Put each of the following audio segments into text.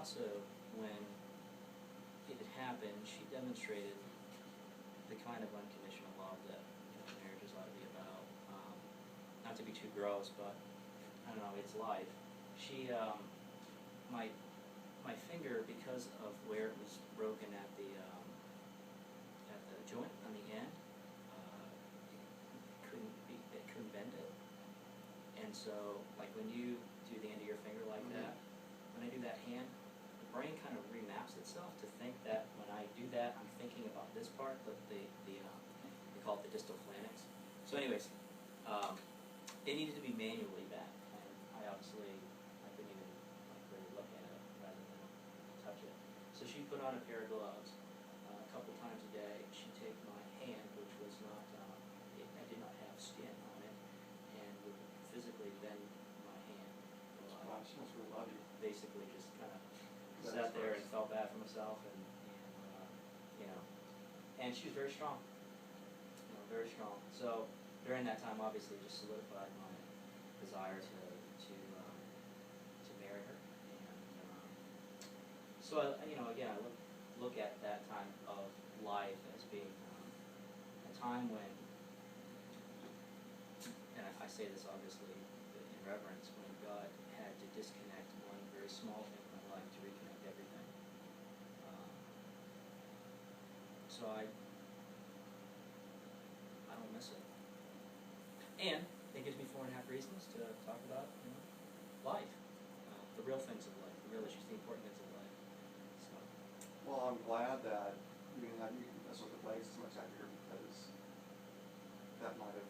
also, when it had happened, she demonstrated the kind of unconditional love that marriages ought to be about. Not to be too gross, but I don't know, it's life. She, my finger, because of where it was broken at the joint on the end, it couldn't bend it. And so, like when you do the end of your finger like that, when I do that hand, the brain kind of remaps itself to think that when I do that, I'm thinking about this part, they call it the distal phalanx. So anyways, it needed to be manually bent, and I couldn't even really look at it rather than touch it. So she put on a pair of gloves a couple times a day. She'd take my hand, which was not, I did not have skin on it, and would physically bend my hand. Wow, she must really love you. Basically just kind of sat there and felt bad for myself, and and she was very strong, very strong. So during that time, obviously, just solidified my desire to marry her. And so again, I look at that time of life as being a time when, and I say this obviously in reverence, when God had to disconnect one very small thing in my life to reconnect everything. So I don't miss it. And it gives me 4.5 reasons to talk about life, the real things of life, the real issues, the important things of life. So. Well, I'm glad that you didn't have you mess with the legs as much out here, because that might have,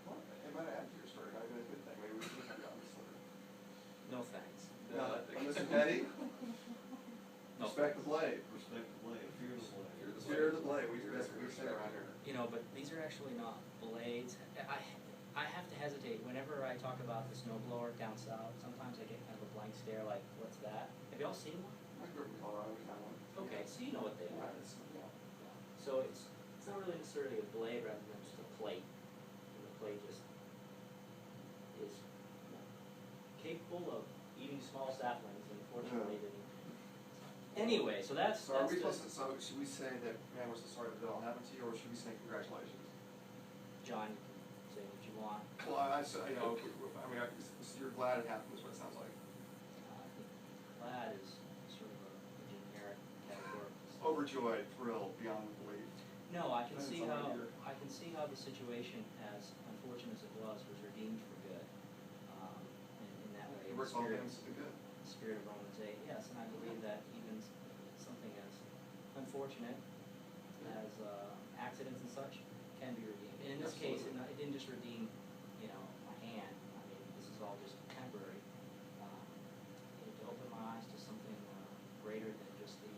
well, it might have added to your story. It might have been a good thing. Maybe we should have gotten this later. No thanks. No, Mr. Petty? No. Respect the blade. Respect the blade. Fear the blade. Fear the blade. That's what we say around here. But these are actually not blades. I have to hesitate. Whenever I talk about the snowblower down south, sometimes I get kind of a blank stare like, what's that? Have you all seen one? I grew up in Colorado. We found one. Okay, so you know what they are. Right. Yeah. So it's not really necessarily a blade rather than just a plate. And the plate just is capable of eating small saplings, and unfortunately didn't. Anyway, so that's. So so should we say that, man, we're so sorry that all happened to you, or should we say congratulations? John, you can say what you want. Well, you're glad it happened is what it sounds like. Glad is sort of a generic category. Overjoyed, thrilled, beyond belief. No, I can Doesn't see sound like how either. The situation, as unfortunate as it was redeemed for good. In that way, It works all things to the good. The spirit of Romans 8, yes, and I believe that even something as unfortunate as accidents and such can be redeemed. And in this case, it didn't just redeem, my hand. I mean, this is all just temporary. It opened my eyes to something greater than just the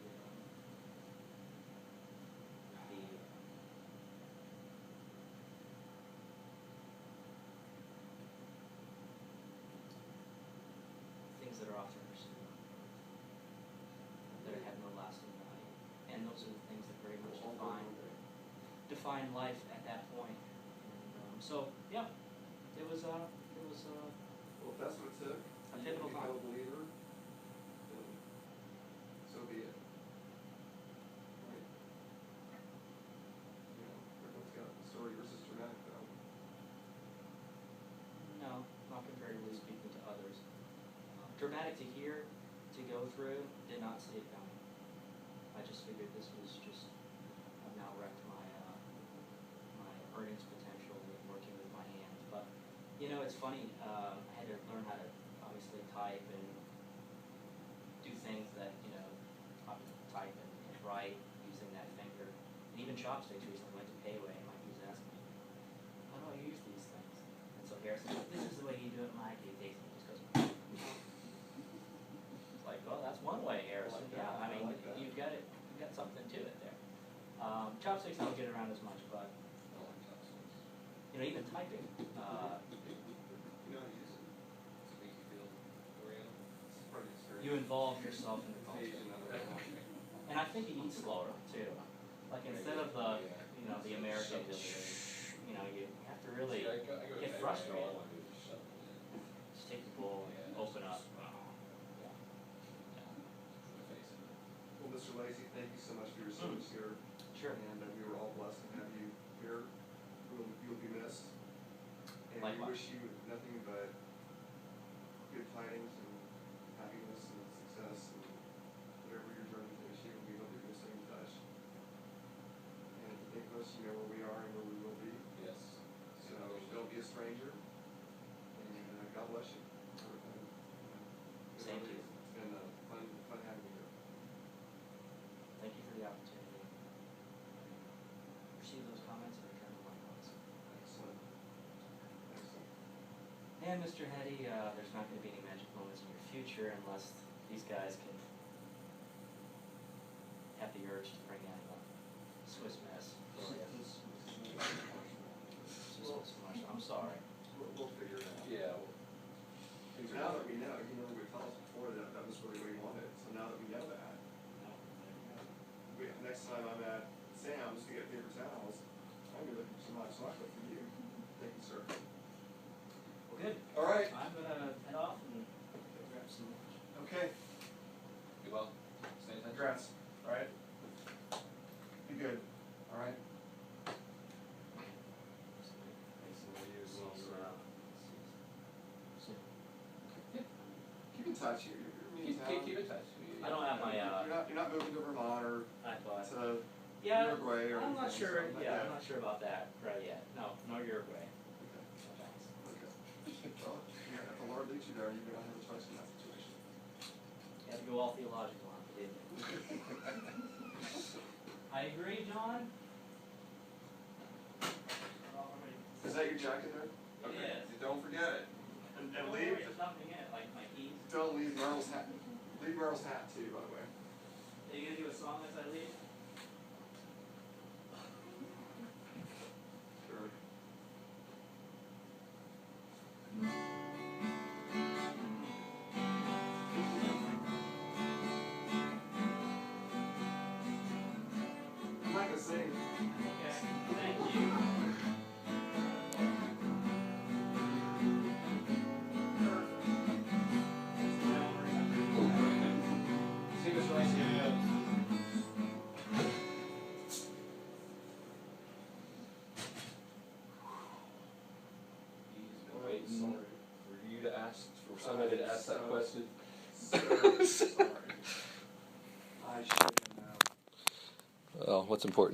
things that are often pursued, that have no lasting value. And those are the things that very much define life at that point. And, so, yeah, it was well, if that's what it took, a pivotal you time. become a believer, then so be it. Right? Everyone's got a story versus dramatic, though. No, not comparatively speaking to others. Dramatic to hear, to go through, did not see it coming. I just figured this was just, I've now wrecked my earnings potential with working with my hands. But, it's funny, I had to learn how to obviously type and do things that, type and write using that finger. And even chopsticks recently went to Payway, and Mike was asking me, how do I use these things? And so Harrison said, this is the way you do it, Mike. He takes me, just goes, it's like, well, that's one way, Harrison. Like yeah, I mean, like you've got something to it there. Chopsticks don't get around as much, but even typing. You know how to use it to make you feel oriental. It's pretty serious. You involve yourself in the culture. Page another one. And I think you eat slower, too. Like, instead of the American, you have to really get frustrated. Just take the bowl, open up. Yeah. Tracy, thank you so much for your service here. Sure. And we were all blessed to have you here. You'll be missed. And we Likewise. wish you nothing but good tidings and happiness and success and whatever your journey takes you. We hope you're going to stay in touch. And if you think of us, you know where we are and where we will be. Yes. So don't be a stranger. And God bless you. Same to you. It's been fun having you here. Thank you for the opportunity. Receive those comments and return them likewise. Excellent. Excellent. And Mr. Hetty, there's not going to be any magic moments in your future unless these guys can have the urge to bring in a Swiss miss. for you. Swiss mush. I'm sorry. We'll figure it out. Yeah. So now that we know, you know, we told us before that that was really what he wanted. So now that we know that, next time I'm at Sam's to get paper towels, I'm gonna look for some hot chocolate for you. Thank you, sir. Well, good. All right. I'm going to head off and go grab some lunch. Okay. Be well. Stay in touch. Congrats. All right. Be good. All right. Thanks to you as well, sir. Keep in touch. You're in town. Keep in touch. I don't have my, You're not moving to Vermont or iPod. to Yeah, Uruguay or I'm not anything, sure. so not Yeah, yet. I'm not sure about that right yet. No, Uruguay. Okay. No thanks. Okay. Well, yeah, if the Lord leads you there, you're gonna have a choice in that situation. You had to go all theological on it, didn't you? I agree, John. Is that your jacket there? It Okay. is. Don't forget it. And Don't leave. worry, there's nothing in it, like my keys. Don't leave Merle's hat. Leave Merle's hat too, by the way. Are you gonna do a song as I leave? Sure. I'm not gonna sing. Okay, thank you. See you, Mr. Rice. He's been waiting Sorry. for you to ask, for somebody to ask that question. So sorry. I should have known. Well, what's important